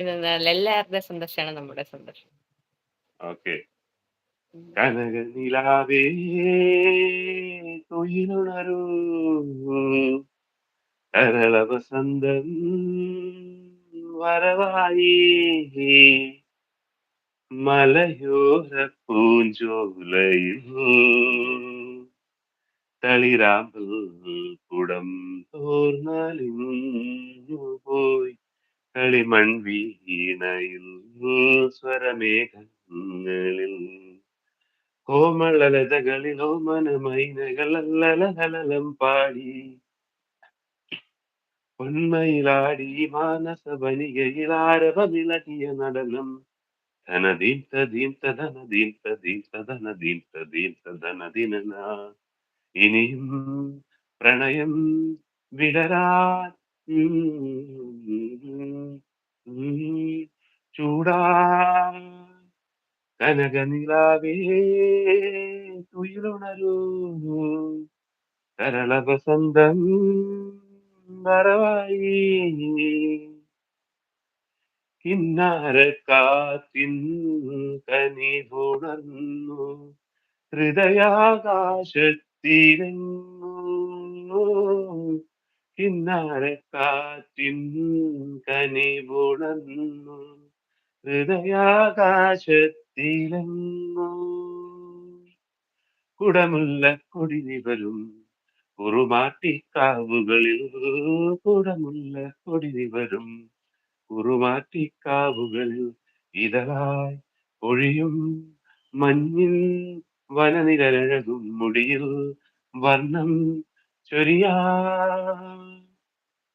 എല്ലാവരുടെ സന്തോഷമാണ് നമ്മുടെ സന്തോഷം. ഓക്കെ. ഉം. കനകനിലാവേ തുയിലുണരൂ, കരള വസന്തം വരവായി, മലയോര പൂഞ്ചോലയിൽ തളിരാമ്പൽ കുടം തോർന്നാലിന്നു പോയി, കളിമൺ വീണയിൽ സ്വരമേഘങ്ങളിൽ കോമളലതകളിൽ ഓമനമൈനകൾ അല്ലലഹലം പാടി, പൊന്മയിലാടി മാനസ വനികയിൽ ആരവമിളകിയ നടനം, ധനദീം തദീം തദനദീം തദീം തദനദീം തദീം തദനദിന. ഇനിയും പ്രണയം വിടരാൻ ചൂടാ കനകനിലാവേ തുയിലുണരൂ, കരള വസന്തം വരവായി, കിന്നാരക്കാറ്റിൻ കനിവുണർന്നു ഹൃദയാകാശത്തിലെങ്ങോ, കിന്നാരക്കാറ്റിൻ കനിവുണർന്നു ഹൃദയാകാശത്തിലെങ്ങോ, കുടമുല്ല കൊടിനിവരും കുറുമാട്ടിക്കാവുകളിൽ, കുടമുല്ല കൊടിനിവരും കുറുമാട്ടിക്കാവുകളിൽ ഇതളായി പൊഴിയും മഞ്ഞിൻ വനനിഴലഴകും മുടിയിൽ വർണ്ണം ചൊരിയാ,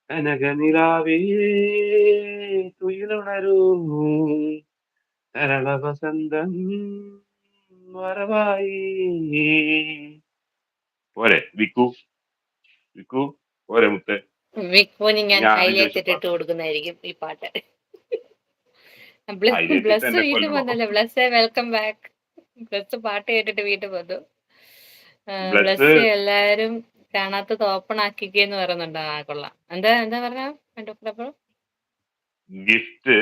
കനകനിലാവേ തുയിലുണരൂ, കരള വസന്തം വരവായി. പോരെ വിക്കു, വിക്കു പോരെ മുത്തേ. വിക്കുവിന് ഞാൻ ഞാൻ ഹൈലൈറ്റ് ചോദിച്ച ഇട്ടിട്ട് കൊടുക്കുന്നതായിരിക്കും ഈ പാട്ട്. ഹൈലൈറ്റ് ബ്ലസ് എന്നെ വീട്ടിൽ കൊല്ലണോ? വന്നല്ലോ. Bless welcome back. ബ്ലസ് പാട്ട് കേട്ടിട്ട് വീട്ടിൽ വന്നു. ബ്ലസ് ബ്ലസ് എല്ലാരും കാണാത്തത് ഓപ്പൺ ആക്കിക്കെന്ന് പറയുന്നുണ്ട്. ആ കൊള്ളാം. എന്താ പറഞ്ഞ ഗിഫ്റ്റ്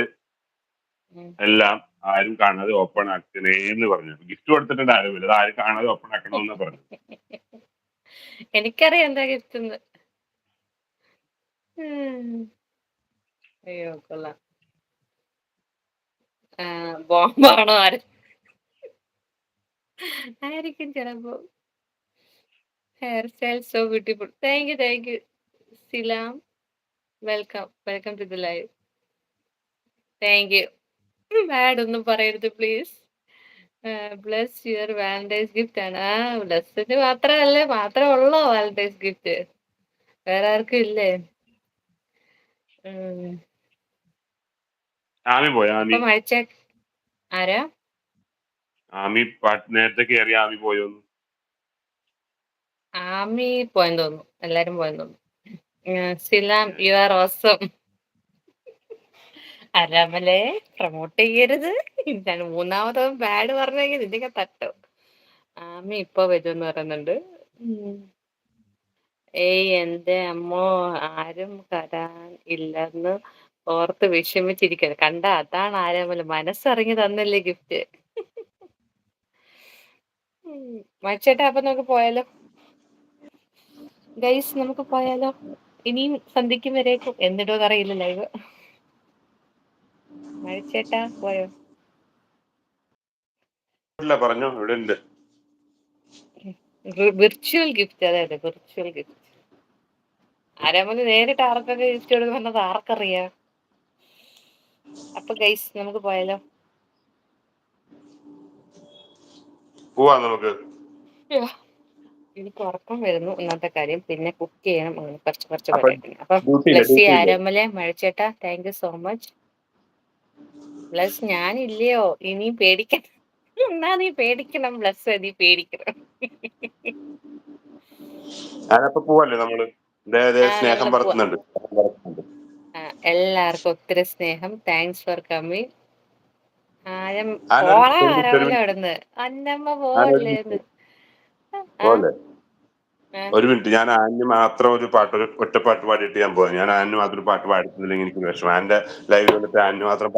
എല്ലാം ആരും കാണാതെ ഓപ്പൺ ആക്കണേന്ന് പറഞ്ഞു. ഗിഫ്റ്റ് കൊടുത്തിട്ടുണ്ട് ആരുമില്ല, അത് ആരും കാണാതെ ഓപ്പൺ ആക്കണമെന്ന് പറഞ്ഞു. എനിക്കറിയാം എന്താ ഗിഫ്റ്റ്. അയ്യോ കൊള്ളാം. ബോംബാണോ ആയിരിക്കും ചിലപ്പോ. Hair style so beautiful. Thank you സിലാം. Welcome to the live. Thank you. Bad ഒന്നും പറയരുത് please. Bless your Valentine's gift ആണ്. ബ്ലസ്സിന് മാത്രമേ ഉള്ളോ വാലന്റൈൻസ് ഗിഫ്റ്റ്? വേറെ ആർക്കും ഇല്ലേ? ആമി പോയ ആമി ആരാ? ആമി പാട്ട് നേരത്തെ കയറി ആമി പോയോന്ന്? ആമി പോയെന്ന് തോന്നുന്നു. എല്ലാരും പോയെന്ന് തോന്നുന്നു. സിലാം യു ആർ ഓസം. അരാമലെ പ്രൊമോട്ട് ചെയ്യരുത്. ഞാൻ മൂന്നാമതും ബാഡ് പറഞ്ഞെങ്കിൽ നിന്റെ തട്ടും. ആമി ഇപ്പൊ വരുമെന്ന് പറയുന്നുണ്ട്. ഏയ് എന്റെ അമ്മോ, ആരും തരാൻ ഇല്ലെന്ന് ഓർത്ത് വിഷമിച്ചിരിക്കുന്നത് കണ്ട. അതാണ് ആരാമല, മനസ്സറിഞ്ഞ് തന്നല്ലേ ഗിഫ്റ്റ്. മച്ചേട്ടാ, അപ്പൊ നമുക്ക് പോയാലോ ഗൈസ്? നമുക്ക് പോയാലോ? ഇനിയും സന്ധിക്കും വരേക്കും എന്നിട്ടോന്ന് അറിയില്ല ലൈവ്. മഴിച്ചേട്ടാ പോയോ? പറഞ്ഞോ, ഇവിടെ ഉണ്ട്. Virtual gift. അതെ വിർച്വൽ ഗിഫ്റ്റ്. ആരാമല് നേരിട്ട് ആർക്കൊക്കെ ഗിഫ്റ്റ് കൊടുക്കുന്നത് ആർക്കറിയാം. അപ്പൊ ഗൈസ് നമുക്ക് പോയാലോ? പോവാ നമുക്ക്. എനിക്ക് ഉറക്കം വരുന്നു, ഇന്നത്തെ കാര്യം. പിന്നെ കുക്ക് ചെയ്യണം, അങ്ങനെ കുറച്ച് അപ്പൊ പരിപാടി. അപ്പൊ ബ്ലസ്സി, ആരമ്മലെ, മഴച്ചേട്ടാ, thank you so much. Bless ഞാനില്ലയോ ഇനി പേടിക്കണം. എന്നാ നീ പേടിക്കണം ബ്ലസ്, നീ പേടിക്കണം. ഞാനപ്പോ പോവല്ലേ നമ്മള്? സ്നേഹം പറത്തുന്നുണ്ട്. എല്ലാവർക്കും ഒത്തിരി സ്നേഹം. Thanks for coming. ആരമല അവിടുന്ന് അന്നമ്മ പോവല്ലേന്ന്. ഏ? ഒരു മിനിറ്റ്, ഞാൻ ആനിന് മാത്രം ഒരു പാട്ട്, ഒരു ഒറ്റ പാട്ട് പാടിയിട്ട് ഞാൻ പോവാം. ഞാൻ ആനിന് മാത്രം ഒരു പാട്ട് പാടിയിട്ടില്ലെങ്കിൽ എനിക്ക് വിഷമം. ആന്റെ ലൈവിൽ വന്നിട്ട് ആനിന് മാത്രം